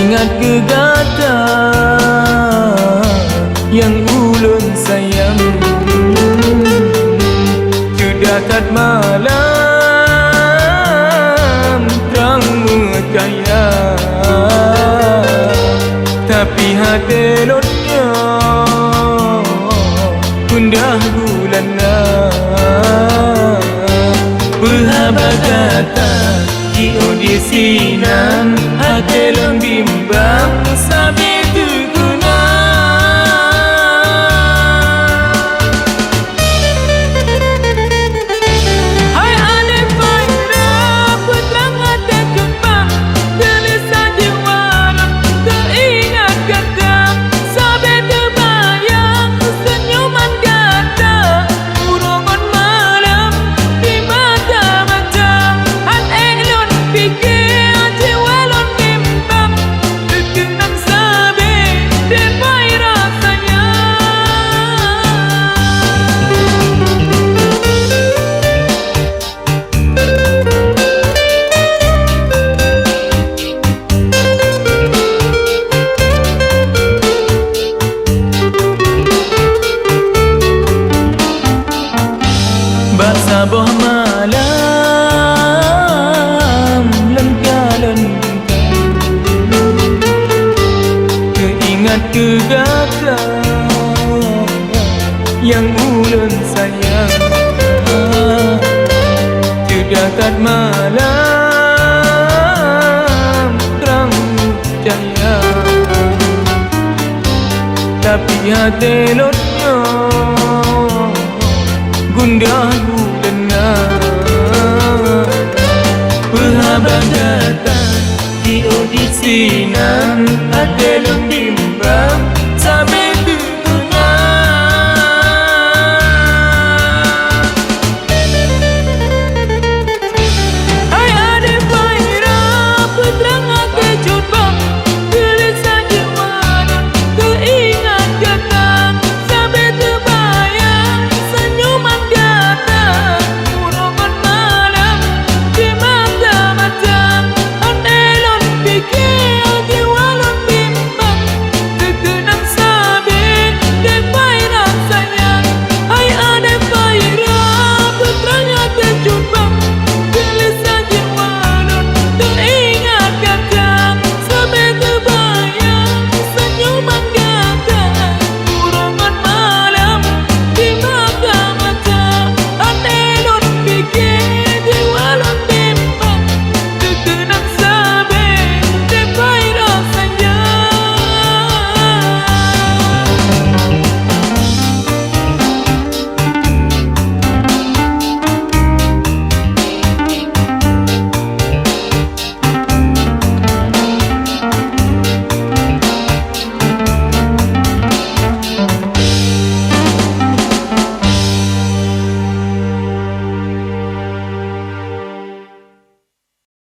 Teringat gegata yang ulun sayang, judakat malam terang mekaya, tapi hati lotnya gundah gulana. Berhabak kata di audisinan hati lang bimbang sabi terguna. Hai ane pada putrang hati kembang, gelisah jiwa teringat kata, sabi terbayang senyuman kata, urongan malam di mata-mata. Hati elon fikir jiwa lon bimbang, terkenang sabi derbai rasanya. Basaboh malam lengkalan keingat kegata yang ulun sayang, judakat malam terang cahaya, tapi hati lotnya gundah gulana. Berhabang datang di audisinan hati lang bimbang,